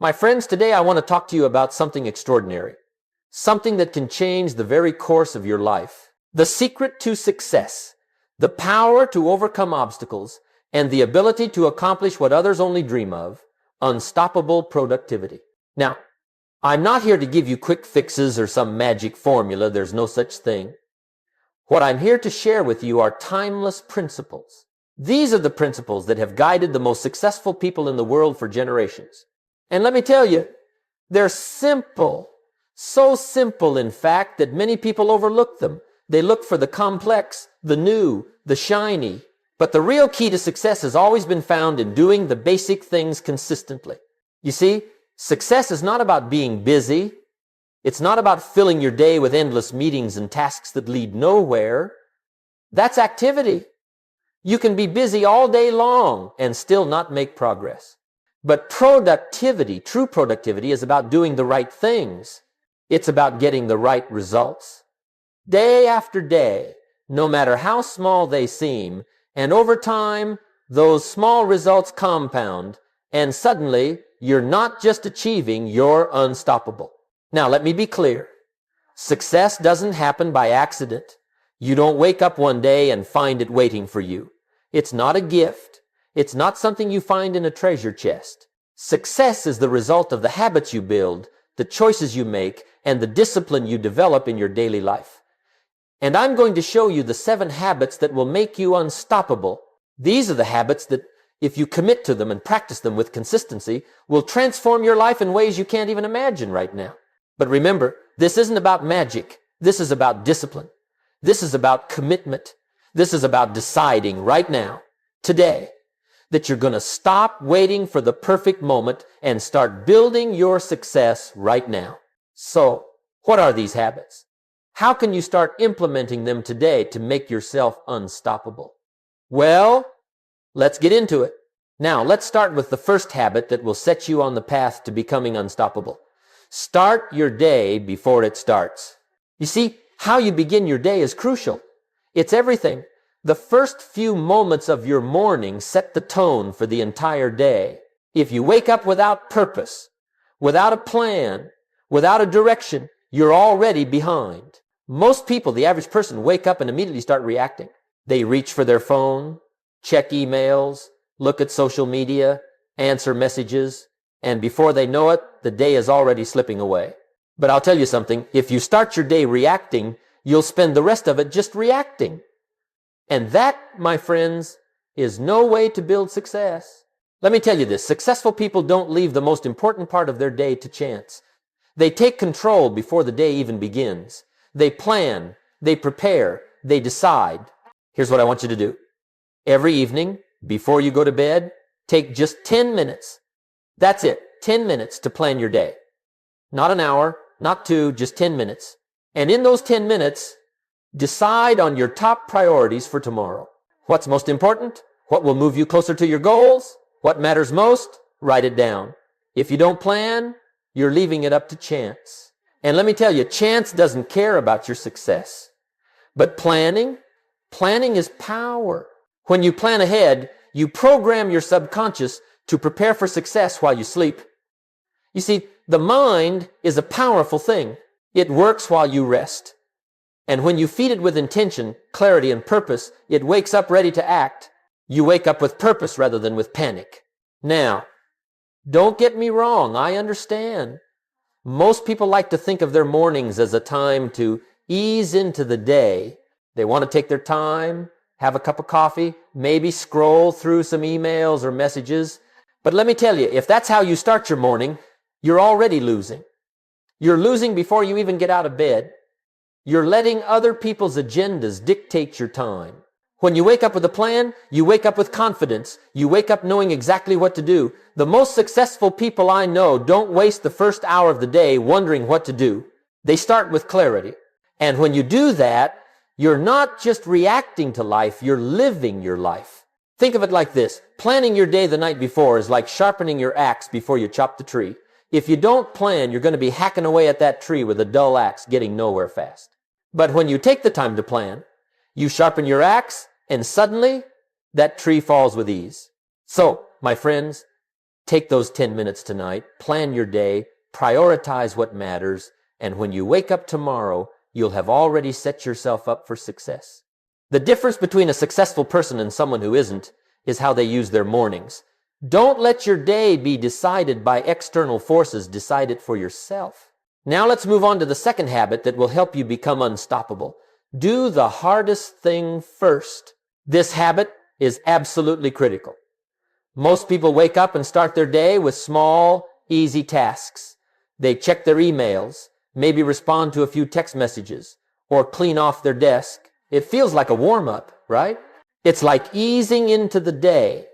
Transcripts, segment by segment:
My friends, today I want to talk to you about something extraordinary, something that can change the very course of your life. The secret to success, the power to overcome obstacles, and the ability to accomplish what others only dream of, unstoppable productivity. Now, I'm not here to give you quick fixes or some magic formula. There's no such thing. What I'm here to share with you are timeless principles. These are the principles that have guided the most successful people in the world for generations. And let me tell you, they're simple. So simple, in fact, that many people overlook them. They look for the complex, the new, the shiny. But the real key to success has always been found in doing the basic things consistently. You see, success is not about being busy. It's not about filling your day with endless meetings and tasks that lead nowhere. That's activity. You can be busy all day long and still not make progress. But productivity, true productivity, is about doing the right things. It's about getting the right results. Day after day, no matter how small they seem, and over time, those small results compound, and suddenly, you're not just achieving, you're unstoppable. Now, let me be clear. Success doesn't happen by accident. You don't wake up one day and find it waiting for you. It's not a gift. It's not something you find in a treasure chest. Success is the result of the habits you build, the choices you make, and the discipline you develop in your daily life. And I'm going to show you the 7 habits that will make you unstoppable. These are the habits that, if you commit to them and practice them with consistency, will transform your life in ways you can't even imagine right now. But remember, this isn't about magic. This is about discipline. This is about commitment. This is about deciding right now, today, that you're going to stop waiting for the perfect moment and start building your success right now. So, what are these habits? How can you start implementing them today to make yourself unstoppable? Well, let's get into it. Now, let's start with the first habit that will set you on the path to becoming unstoppable. Start your day before it starts. You see, how you begin your day is crucial. It's everything. The first few moments of your morning set the tone for the entire day. If you wake up without purpose, without a plan, without a direction, you're already behind. Most people, the average person, wake up and immediately start reacting. They reach for their phone, check emails, look at social media, answer messages, and before they know it, the day is already slipping away. But I'll tell you something, if you start your day reacting, you'll spend the rest of it just reacting. And that, my friends, is no way to build success. Let me tell you this, successful people don't leave the most important part of their day to chance. They take control before the day even begins. They plan, they prepare, they decide. Here's what I want you to do. Every evening, before you go to bed, take just 10 minutes. That's it, 10 minutes to plan your day. Not an hour, not 2, just 10 minutes. And in those 10 minutes, decide on your top priorities for tomorrow. What's most important? What will move you closer to your goals? What matters most? Write it down. If you don't plan, you're leaving it up to chance. And let me tell you, chance doesn't care about your success. But planning is power. When you plan ahead, you program your subconscious to prepare for success while you sleep. You see, the mind is a powerful thing. It works while you rest. And when you feed it with intention, clarity, and purpose, it wakes up ready to act. You wake up with purpose rather than with panic. Now, don't get me wrong, I understand. Most people like to think of their mornings as a time to ease into the day. They want to take their time, have a cup of coffee, maybe scroll through some emails or messages. But let me tell you, if that's how you start your morning, you're already losing. You're losing before you even get out of bed. You're letting other people's agendas dictate your time. When you wake up with a plan, you wake up with confidence. You wake up knowing exactly what to do. The most successful people I know don't waste the first hour of the day wondering what to do. They start with clarity. And when you do that, you're not just reacting to life, you're living your life. Think of it like this. Planning your day the night before is like sharpening your axe before you chop the tree. If you don't plan, you're going to be hacking away at that tree with a dull axe, getting nowhere fast. But when you take the time to plan, you sharpen your axe, and suddenly, that tree falls with ease. So, my friends, Take those 10 minutes tonight, plan your day, prioritize what matters, and when you wake up tomorrow, you'll have already set yourself up for success. The difference between a successful person and someone who isn't is how they use their mornings. Don't let your day be decided by external forces. Decide it for yourself. Now let's move on to the second habit that will help you become unstoppable. Do the hardest thing first. This habit is absolutely critical. Most people wake up and start their day with small, easy tasks. They check their emails, maybe respond to a few text messages, or clean off their desk. It feels like a warm-up, right? It's like easing into the day.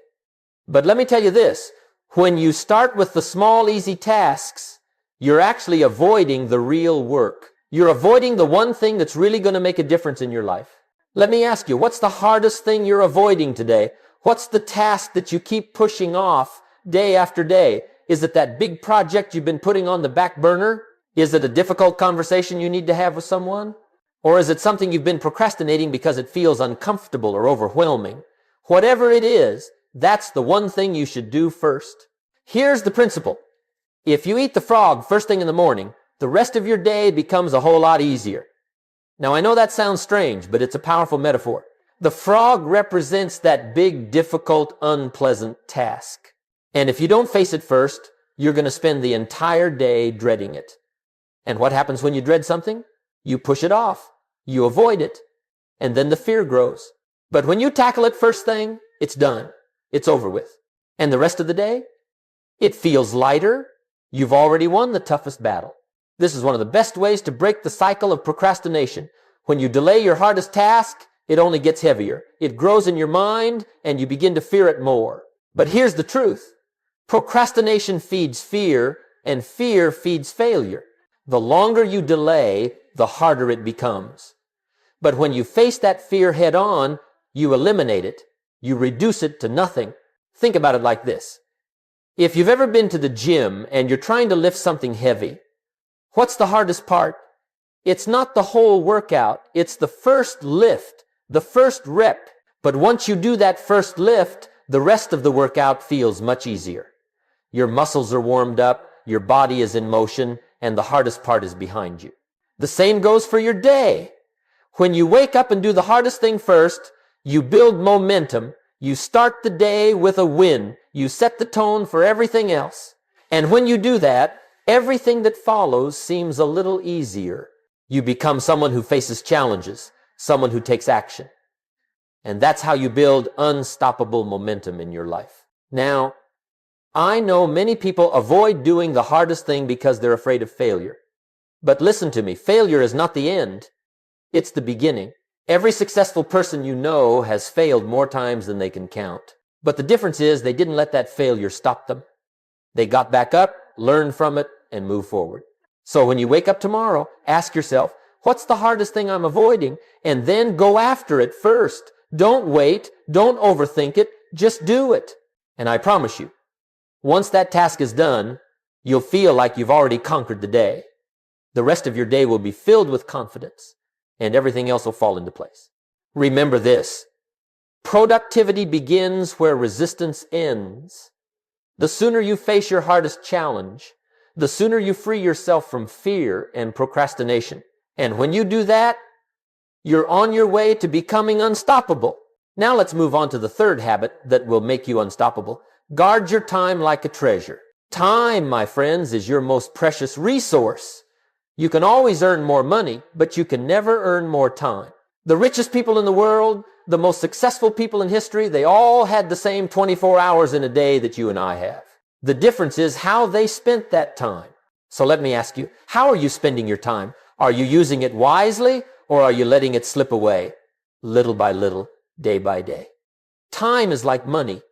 But let me tell you this, when you start with the small, easy tasks, you're actually avoiding the real work. You're avoiding the one thing that's really going to make a difference in your life. Let me ask you, what's the hardest thing you're avoiding today? What's the task that you keep pushing off day after day? Is it that big project you've been putting on the back burner? Is it a difficult conversation you need to have with someone? Or is it something you've been procrastinating because it feels uncomfortable or overwhelming? Whatever it is, that's the one thing you should do first. Here's the principle. If you eat the frog first thing in the morning, the rest of your day becomes a whole lot easier. Now, I know that sounds strange, but it's a powerful metaphor. The frog represents that big, difficult, unpleasant task. And if you don't face it first, you're going to spend the entire day dreading it. And what happens when you dread something? You push it off. You avoid it. And then the fear grows. But when you tackle it first thing, it's done. It's over with. And the rest of the day? It feels lighter. You've already won the toughest battle. This is one of the best ways to break the cycle of procrastination. When you delay your hardest task, it only gets heavier. It grows in your mind, and you begin to fear it more. But here's the truth. Procrastination feeds fear, and fear feeds failure. The longer you delay, the harder it becomes. But when you face that fear head on, you eliminate it. You reduce it to nothing. Think about it like this. If you've ever been to the gym and you're trying to lift something heavy, what's the hardest part? It's not the whole workout. It's the first lift. The first rep. But once you do that first lift, the rest of the workout feels much easier. Your muscles are warmed up, your body is in motion, and the hardest part is behind you. The same goes for your day. When you wake up and do the hardest thing first, you build momentum, you start the day with a win, you set the tone for everything else. And when you do that, everything that follows seems a little easier. You become someone who faces challenges, someone who takes action. And that's how you build unstoppable momentum in your life. Now, I know many people avoid doing the hardest thing because they're afraid of failure. But listen to me, failure is not the end. It's the beginning. Every successful person you know has failed more times than they can count. But the difference is they didn't let that failure stop them. They got back up, learned from it, and moved forward. So when you wake up tomorrow, ask yourself, what's the hardest thing I'm avoiding? And then go after it first. Don't wait. Don't overthink it. Just do it. And I promise you, once that task is done, you'll feel like you've already conquered the day. The rest of your day will be filled with confidence, and everything else will fall into place. Remember this. Productivity begins where resistance ends. The sooner you face your hardest challenge, the sooner you free yourself from fear and procrastination. And when you do that, you're on your way to becoming unstoppable. Now let's move on to the third habit that will make you unstoppable. Guard your time like a treasure. Time, my friends, is your most precious resource. You can always earn more money, but you can never earn more time. The richest people in the world, the most successful people in history, they all had the same 24 hours in a day that you and I have. The difference is how they spent that time. So let me ask you, how are you spending your time? Are you using it wisely, or are you letting it slip away little by little, day by day? Time is like money.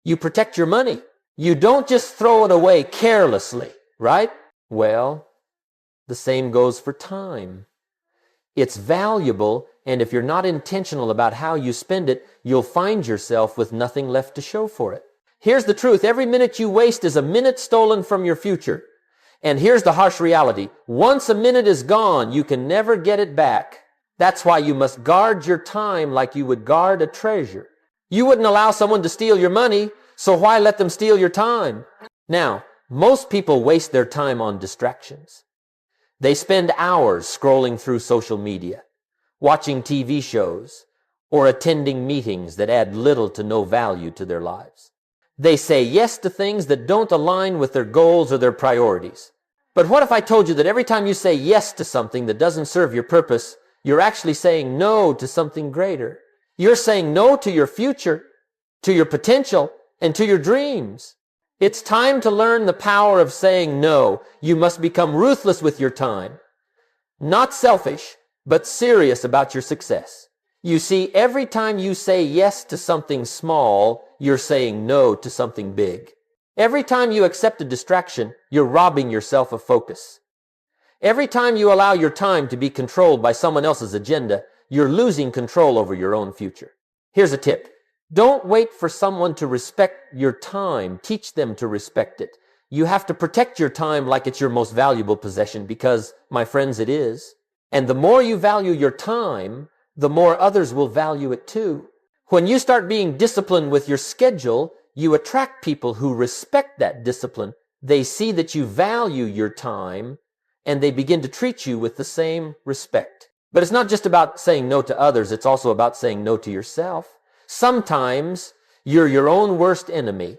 You protect your money. You don't just throw it away carelessly, right? Well, the same goes for time. It's valuable, and if you're not intentional about how you spend it, you'll find yourself with nothing left to show for it. Here's the truth. Every minute you waste is a minute stolen from your future. And here's the harsh reality. Once a minute is gone, you can never get it back. That's why you must guard your time like you would guard a treasure. You wouldn't allow someone to steal your money, So why let them steal your time? Now, most people waste their time on distractions. They spend hours scrolling through social media, watching TV shows, or attending meetings that add little to no value to their lives. They say yes to things that don't align with their goals or their priorities. But what if I told you that every time you say yes to something that doesn't serve your purpose, you're actually saying no to something greater? You're saying no to your future, to your potential, and to your dreams. It's time to learn the power of saying no. You must become ruthless with your time. Not selfish, but serious about your success. You see, every time you say yes to something small, you're saying no to something big. Every time you accept a distraction, you're robbing yourself of focus. Every time you allow your time to be controlled by someone else's agenda, you're losing control over your own future. Here's a tip. Don't wait for someone to respect your time. Teach them to respect it. You have to protect your time like it's your most valuable possession because, my friends, it is. And the more you value your time, the more others will value it too. When you start being disciplined with your schedule, you attract people who respect that discipline. They see that you value your time, and they begin to treat you with the same respect. But it's not just about saying no to others, it's also about saying no to yourself. Sometimes you're your own worst enemy.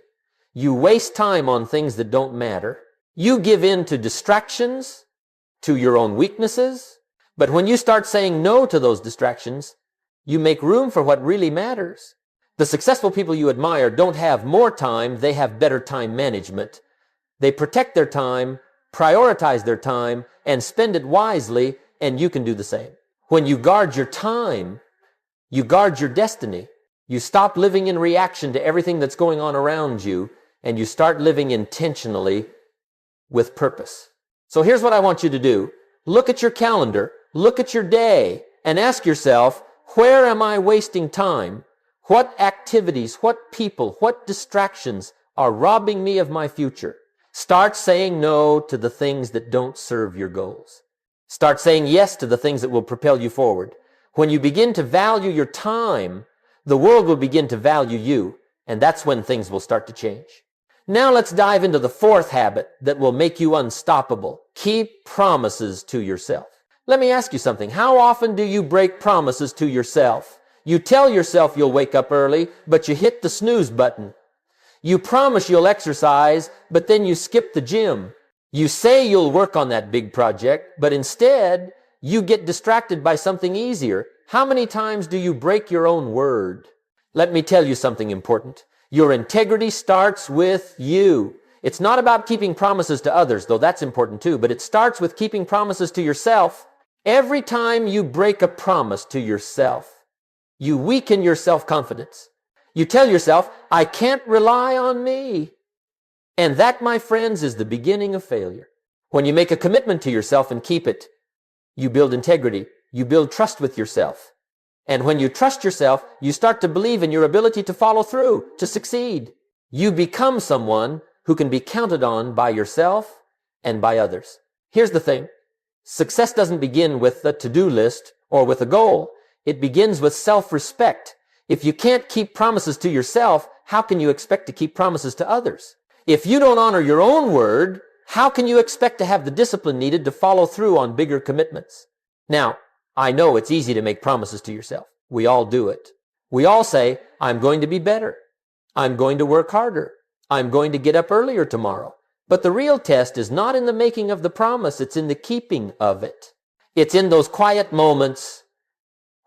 You waste time on things that don't matter. You give in to distractions, to your own weaknesses. But when you start saying no to those distractions, you make room for what really matters. The successful people you admire don't have more time, they have better time management. They protect their time, prioritize their time, and spend it wisely, and you can do the same. When you guard your time, you guard your destiny. You stop living in reaction to everything that's going on around you, and you start living intentionally with purpose. So here's what I want you to do. Look at your calendar, look at your day, and ask yourself, where am I wasting time? What activities, what people, what distractions are robbing me of my future? Start saying no to the things that don't serve your goals. Start saying yes to the things that will propel you forward. When you begin to value your time, the world will begin to value you, and that's when things will start to change. Now let's dive into the fourth habit that will make you unstoppable. Keep promises to yourself. Let me ask you something. How often do you break promises to yourself? You tell yourself you'll wake up early, but you hit the snooze button. You promise you'll exercise, but then you skip the gym. You say you'll work on that big project, but instead, you get distracted by something easier. How many times do you break your own word? Let me tell you something important. Your integrity starts with you. It's not about keeping promises to others, though that's important too, but it starts with keeping promises to yourself. Every time you break a promise to yourself, you weaken your self-confidence. You tell yourself, I can't rely on me. And that, my friends, is the beginning of failure. When you make a commitment to yourself and keep it, you build integrity. You build trust with yourself. And when you trust yourself, you start to believe in your ability to follow through, to succeed. You become someone who can be counted on by yourself and by others. Here's the thing. Success doesn't begin with a to-do list or with a goal. It begins with self-respect. If you can't keep promises to yourself, how can you expect to keep promises to others? If you don't honor your own word, how can you expect to have the discipline needed to follow through on bigger commitments? Now, I know it's easy to make promises to yourself. We all do it. We all say, I'm going to be better. I'm going to work harder. I'm going to get up earlier tomorrow. But the real test is not in the making of the promise, it's in the keeping of it. It's in those quiet moments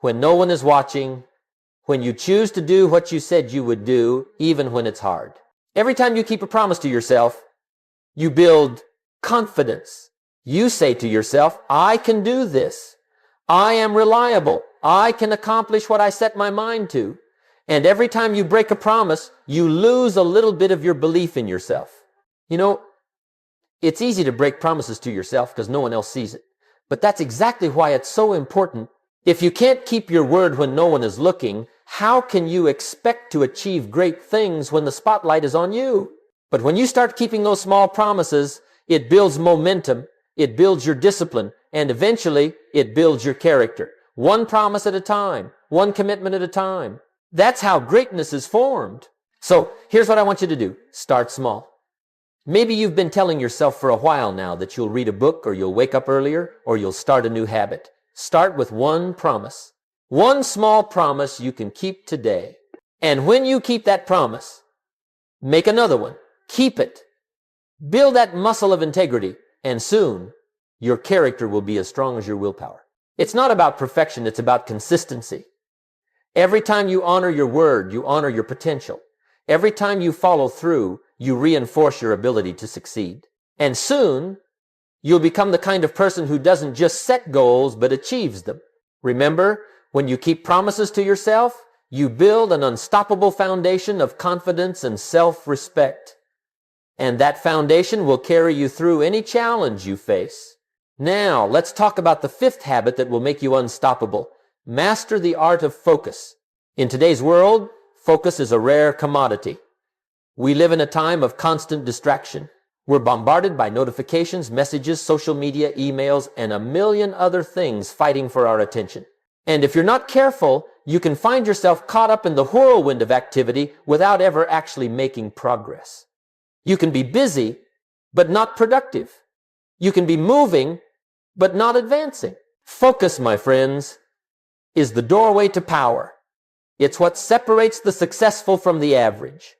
when no one is watching, when you choose to do what you said you would do, even when it's hard. Every time you keep a promise to yourself, you build confidence. You say to yourself, I can do this. I am reliable. I can accomplish what I set my mind to. And every time you break a promise, you lose a little bit of your belief in yourself. You know, it's easy to break promises to yourself because no one else sees it. But that's exactly why it's so important. If you can't keep your word when no one is looking, how can you expect to achieve great things when the spotlight is on you? But when you start keeping those small promises, it builds momentum, it builds your discipline, and eventually it builds your character. One promise at a time, one commitment at a time. That's how greatness is formed. So here's what I want you to do. Start small. Maybe you've been telling yourself for a while now that you'll read a book, or you'll wake up earlier, or you'll start a new habit. Start with one promise. One small promise you can keep today. And when you keep that promise, make another one. Keep it. Build that muscle of integrity, and soon your character will be as strong as your willpower. It's not about perfection, it's about consistency. Every time you honor your word, you honor your potential. Every time you follow through, you reinforce your ability to succeed. And soon, you'll become the kind of person who doesn't just set goals, but achieves them. Remember, when you keep promises to yourself, you build an unstoppable foundation of confidence and self-respect. And that foundation will carry you through any challenge you face. Now, let's talk about the fifth habit that will make you unstoppable. Master the art of focus. In today's world, focus is a rare commodity. We live in a time of constant distraction. We're bombarded by notifications, messages, social media, emails, and a million other things fighting for our attention. And if you're not careful, you can find yourself caught up in the whirlwind of activity without ever actually making progress. You can be busy, but not productive. You can be moving, but not advancing. Focus, my friends, is the doorway to power. It's what separates the successful from the average.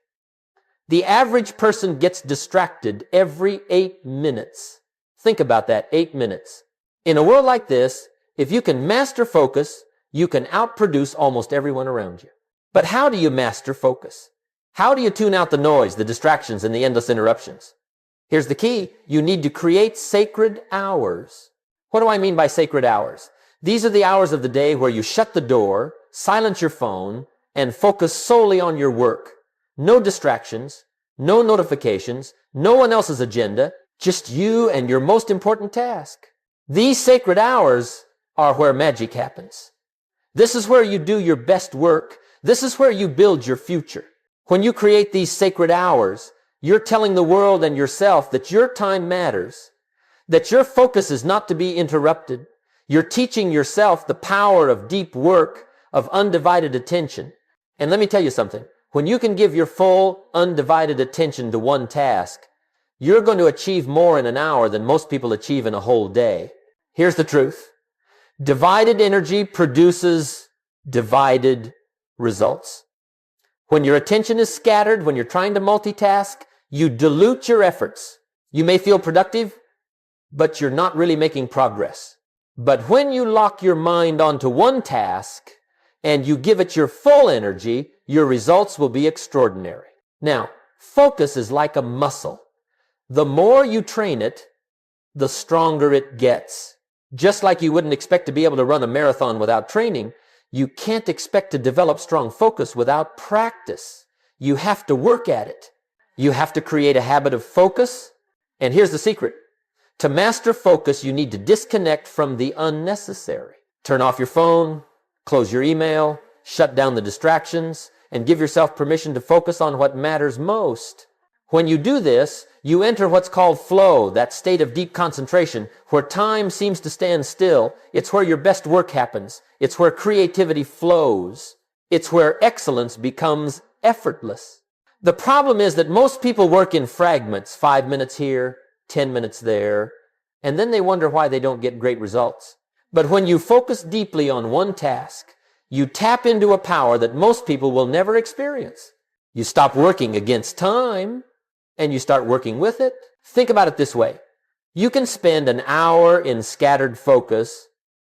The average person gets distracted every 8 minutes. Think about that, 8 minutes. In a world like this, if you can master focus, you can outproduce almost everyone around you. But how do you master focus? How do you tune out the noise, the distractions, and the endless interruptions? Here's the key. You need to create sacred hours. What do I mean by sacred hours? These are the hours of the day where you shut the door, silence your phone, and focus solely on your work. No distractions, no notifications, no one else's agenda, just you and your most important task. These sacred hours are where magic happens. This is where you do your best work. This is where you build your future. When you create these sacred hours, you're telling the world and yourself that your time matters, that your focus is not to be interrupted. You're teaching yourself the power of deep work, of undivided attention. And let me tell you something. When you can give your full, undivided attention to one task, you're going to achieve more in an hour than most people achieve in a whole day. Here's the truth. Divided energy produces divided results. When your attention is scattered, when you're trying to multitask, you dilute your efforts. You may feel productive, but you're not really making progress. But when you lock your mind onto one task and you give it your full energy, your results will be extraordinary. Now, focus is like a muscle. The more you train it, the stronger it gets. Just like you wouldn't expect to be able to run a marathon without training, you can't expect to develop strong focus without practice. You have to work at it. You have to create a habit of focus. And here's the secret. To master focus, you need to disconnect from the unnecessary. Turn off your phone, close your email, shut down the distractions, and give yourself permission to focus on what matters most. When you do this, you enter what's called flow, that state of deep concentration, where time seems to stand still. It's where your best work happens. It's where creativity flows. It's where excellence becomes effortless. The problem is that most people work in fragments, 5 minutes here, 10 minutes there, and then they wonder why they don't get great results. But when you focus deeply on one task, you tap into a power that most people will never experience. You stop working against time, and you start working with it. Think about it this way. You can spend an hour in scattered focus,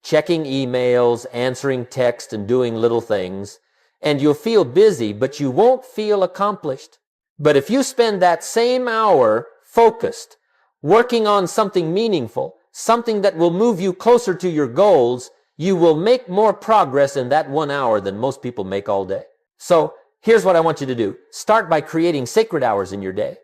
checking emails, answering text, and doing little things, and you'll feel busy, but you won't feel accomplished. But if you spend that same hour focused, working on something meaningful, something that will move you closer to your goals, you will make more progress in that 1 hour than most people make all day. So here's what I want you to do. Start by creating sacred hours in your day.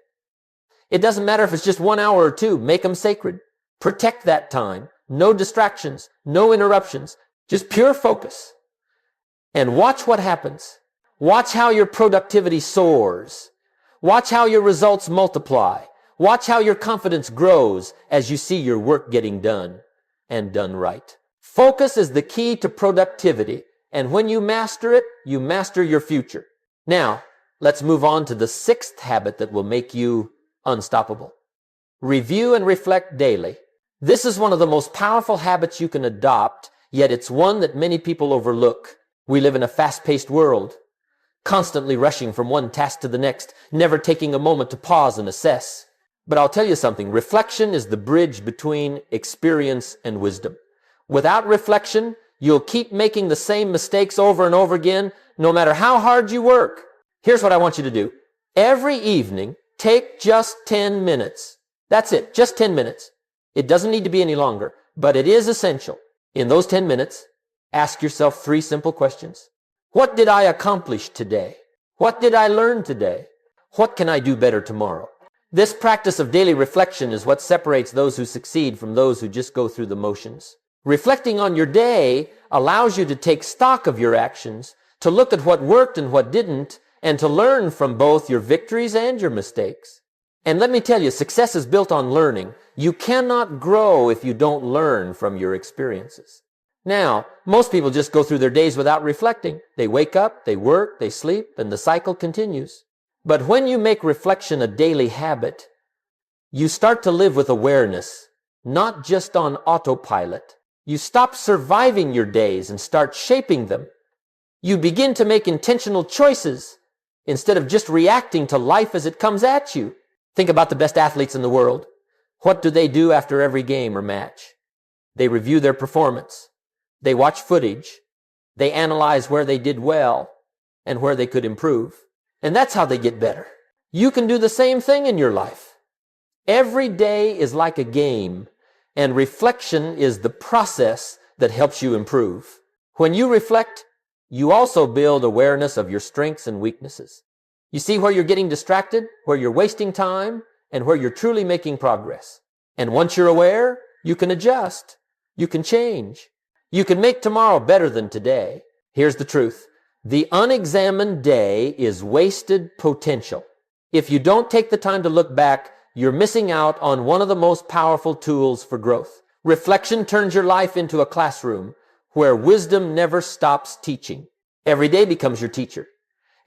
It doesn't matter if it's just 1 hour or 2. Make them sacred. Protect that time. No distractions. No interruptions. Just pure focus. And watch what happens. Watch how your productivity soars. Watch how your results multiply. Watch how your confidence grows as you see your work getting done and done right. Focus is the key to productivity. And when you master it, you master your future. Now, let's move on to the sixth habit that will make you unstoppable. Review and reflect daily. This is one of the most powerful habits you can adopt, yet it's one that many people overlook. We live in a fast-paced world, constantly rushing from one task to the next, never taking a moment to pause and assess. But I'll tell you something, reflection is the bridge between experience and wisdom. Without reflection, you'll keep making the same mistakes over and over again, no matter how hard you work. Here's what I want you to do. Every evening, take just 10 minutes. That's it, just 10 minutes. It doesn't need to be any longer, but it is essential. In those 10 minutes, ask yourself 3 simple questions. What did I accomplish today? What did I learn today? What can I do better tomorrow? This practice of daily reflection is what separates those who succeed from those who just go through the motions. Reflecting on your day allows you to take stock of your actions, to look at what worked and what didn't, and to learn from both your victories and your mistakes. And let me tell you, success is built on learning. You cannot grow if you don't learn from your experiences. Now, most people just go through their days without reflecting. They wake up, they work, they sleep, and the cycle continues. But when you make reflection a daily habit, you start to live with awareness, not just on autopilot. You stop surviving your days and start shaping them. You begin to make intentional choices instead of just reacting to life as it comes at you. Think about the best athletes in the world. What do they do after every game or match? They review their performance. They watch footage. They analyze where they did well and where they could improve. And that's how they get better. You can do the same thing in your life. Every day is like a game, and reflection is the process that helps you improve. When you reflect, you also build awareness of your strengths and weaknesses. You see where you're getting distracted, where you're wasting time, and where you're truly making progress. And once you're aware, you can adjust. You can change. You can make tomorrow better than today. Here's the truth. The unexamined day is wasted potential. If you don't take the time to look back, you're missing out on one of the most powerful tools for growth. Reflection turns your life into a classroom where wisdom never stops teaching. Every day becomes your teacher,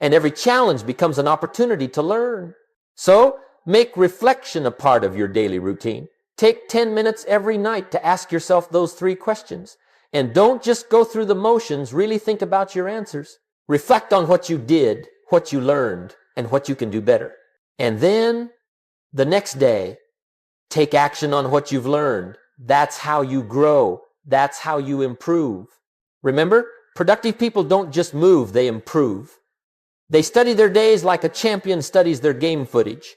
and every challenge becomes an opportunity to learn. So, make reflection a part of your daily routine. Take 10 minutes every night to ask yourself those 3 questions. And don't just go through the motions, really think about your answers. Reflect on what you did, what you learned, and what you can do better. And then, the next day, take action on what you've learned. That's how you grow. That's how you improve. Remember, productive people don't just move, they improve. They study their days like a champion studies their game footage.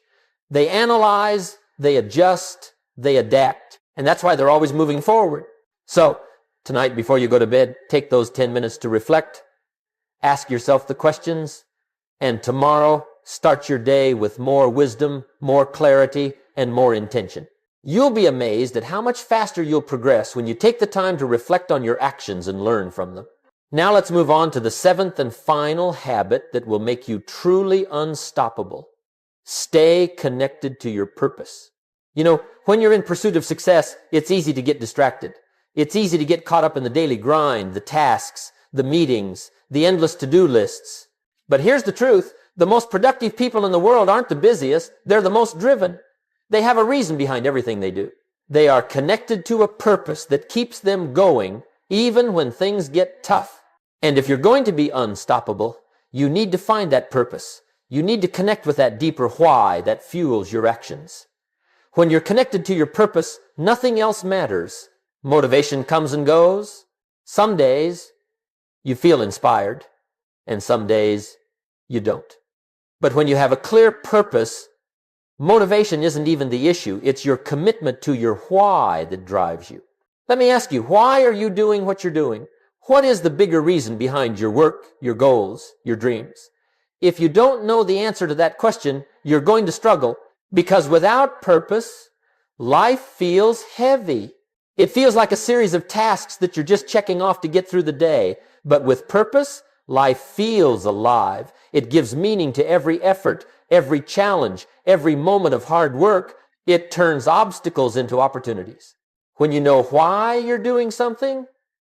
They analyze, they adjust, they adapt. And that's why they're always moving forward. So, tonight before you go to bed, take those 10 minutes to reflect. Ask yourself the questions, and tomorrow start your day with more wisdom, more clarity, and more intention. You'll be amazed at how much faster you'll progress when you take the time to reflect on your actions and learn from them. Now let's move on to the 7th and final habit that will make you truly unstoppable. Stay connected to your purpose. You know, when you're in pursuit of success, it's easy to get distracted. It's easy to get caught up in the daily grind, the tasks, the meetings, the endless to-do lists. But here's the truth. The most productive people in the world aren't the busiest. They're the most driven. They have a reason behind everything they do. They are connected to a purpose that keeps them going even when things get tough. And if you're going to be unstoppable, you need to find that purpose. You need to connect with that deeper why that fuels your actions. When you're connected to your purpose, nothing else matters. Motivation comes and goes. Some days you feel inspired, and some days you don't. But when you have a clear purpose, motivation isn't even the issue. It's your commitment to your why that drives you. Let me ask you, why are you doing what you're doing? What is the bigger reason behind your work, your goals, your dreams? If you don't know the answer to that question, you're going to struggle, because without purpose, life feels heavy. It feels like a series of tasks that you're just checking off to get through the day. But with purpose, life feels alive. It gives meaning to every effort, every challenge, every moment of hard work. It turns obstacles into opportunities. When you know why you're doing something,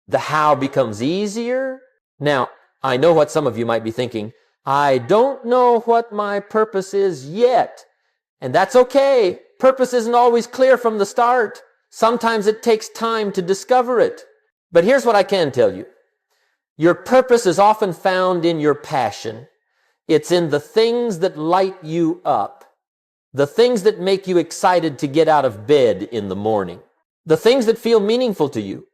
the how becomes easier. Now, I know what some of you might be thinking. I don't know what my purpose is yet. And that's okay. Purpose isn't always clear from the start. Sometimes it takes time to discover it. But here's what I can tell you. Your purpose is often found in your passion. It's in the things that light you up, the things that make you excited to get out of bed in the morning, the things that feel meaningful to you,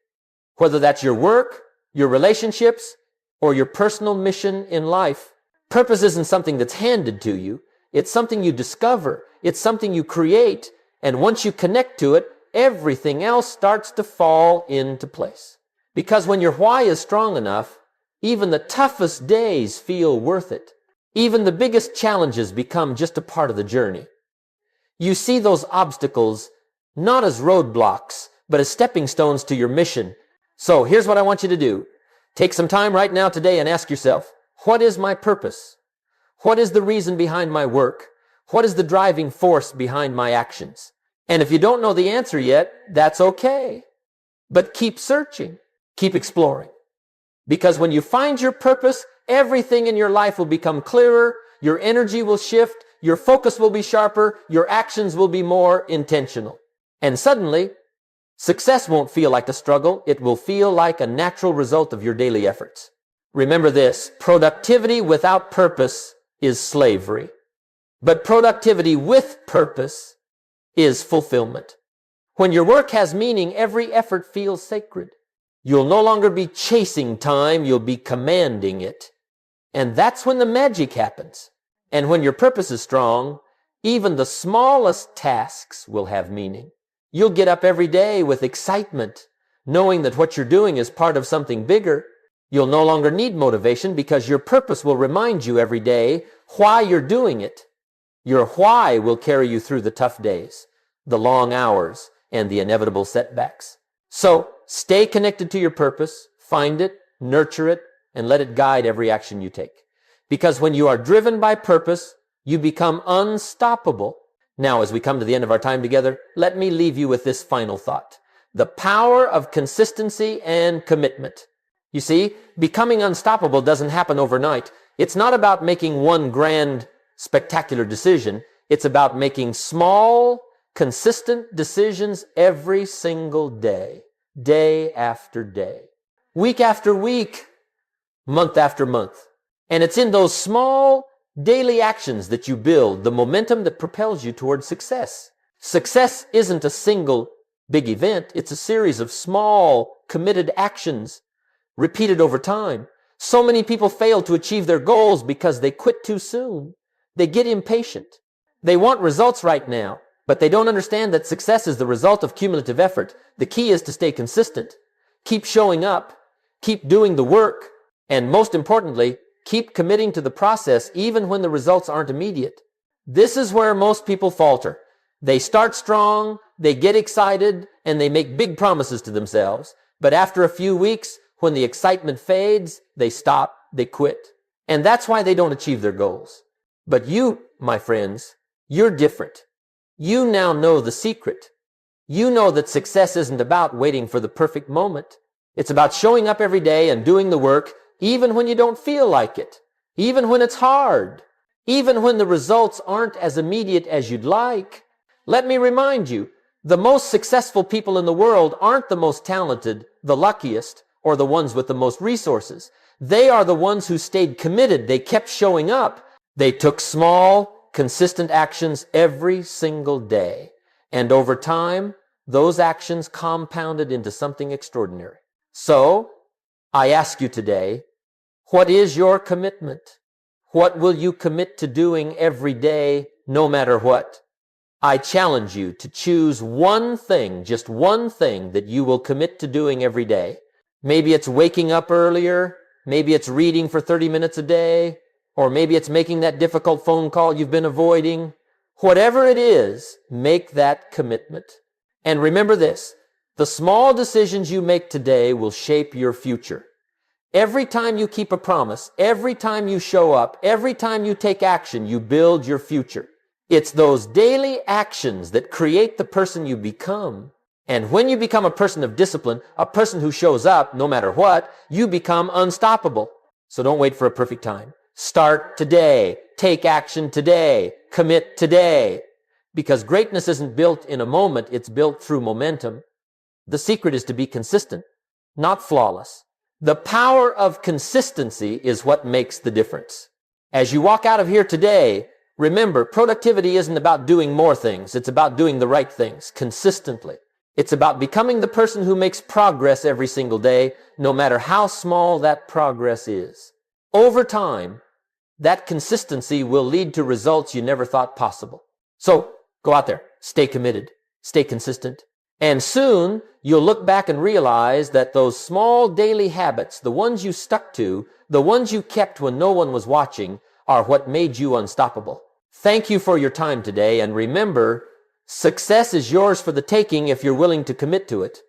whether that's your work, your relationships, or your personal mission in life. Purpose isn't something that's handed to you. It's something you discover. It's something you create. And once you connect to it, everything else starts to fall into place. Because when your why is strong enough, even the toughest days feel worth it. Even the biggest challenges become just a part of the journey. You see those obstacles not as roadblocks, but as stepping stones to your mission. So here's what I want you to do. Take some time right now today and ask yourself, what is my purpose? What is the reason behind my work? What is the driving force behind my actions? And if you don't know the answer yet, that's okay. But keep searching. Keep exploring. Because when you find your purpose, everything in your life will become clearer, your energy will shift, your focus will be sharper, your actions will be more intentional. And suddenly, success won't feel like a struggle. It will feel like a natural result of your daily efforts. Remember this, productivity without purpose is slavery. But productivity with purpose is fulfillment. When your work has meaning, every effort feels sacred. You'll no longer be chasing time, you'll be commanding it. And that's when the magic happens. And when your purpose is strong, even the smallest tasks will have meaning. You'll get up every day with excitement, knowing that what you're doing is part of something bigger. You'll no longer need motivation because your purpose will remind you every day why you're doing it. Your why will carry you through the tough days, the long hours, and the inevitable setbacks. So stay connected to your purpose, find it, nurture it, and let it guide every action you take. Because when you are driven by purpose, you become unstoppable. Now, as we come to the end of our time together, let me leave you with this final thought. The power of consistency and commitment. You see, becoming unstoppable doesn't happen overnight. It's not about making one grand, spectacular decision. It's about making small, consistent decisions every single day, day after day, week after week, month after month. And it's in those small daily actions that you build the momentum that propels you towards success. Success isn't a single big event. It's a series of small, committed actions repeated over time. So many people fail to achieve their goals because they quit too soon. They get impatient. They want results right now, but they don't understand that success is the result of cumulative effort. The key is to stay consistent. Keep showing up. Keep doing the work. And most importantly, keep committing to the process even when the results aren't immediate. This is where most people falter. They start strong, they get excited, and they make big promises to themselves. But after a few weeks, when the excitement fades, they stop, they quit. And that's why they don't achieve their goals. But you, my friends, you're different. You now know the secret. You know that success isn't about waiting for the perfect moment. It's about showing up every day and doing the work even when you don't feel like it, even when it's hard, even when the results aren't as immediate as you'd like. Let me remind you, the most successful people in the world aren't the most talented, the luckiest, or the ones with the most resources. They are the ones who stayed committed. They kept showing up. They took small, consistent actions every single day. And over time, those actions compounded into something extraordinary. So, I ask you today, what is your commitment? What will you commit to doing every day, no matter what? I challenge you to choose one thing, just one thing that you will commit to doing every day. Maybe it's waking up earlier. Maybe it's reading for 30 minutes a day. Or maybe it's making that difficult phone call you've been avoiding. Whatever it is, make that commitment. And remember this, the small decisions you make today will shape your future. Every time you keep a promise, every time you show up, every time you take action, you build your future. It's those daily actions that create the person you become. And when you become a person of discipline, a person who shows up no matter what, you become unstoppable. So don't wait for a perfect time. Start today. Take action today. Commit today. Because greatness isn't built in a moment, it's built through momentum. The secret is to be consistent, not flawless. The power of consistency is what makes the difference. As you walk out of here today, remember, productivity isn't about doing more things. It's about doing the right things consistently. It's about becoming the person who makes progress every single day, no matter how small that progress is. Over time, that consistency will lead to results you never thought possible. So, go out there, stay committed, stay consistent, and soon you'll look back and realize that those small daily habits, the ones you stuck to, the ones you kept when no one was watching, are what made you unstoppable. Thank you for your time today, and remember, success is yours for the taking if you're willing to commit to it.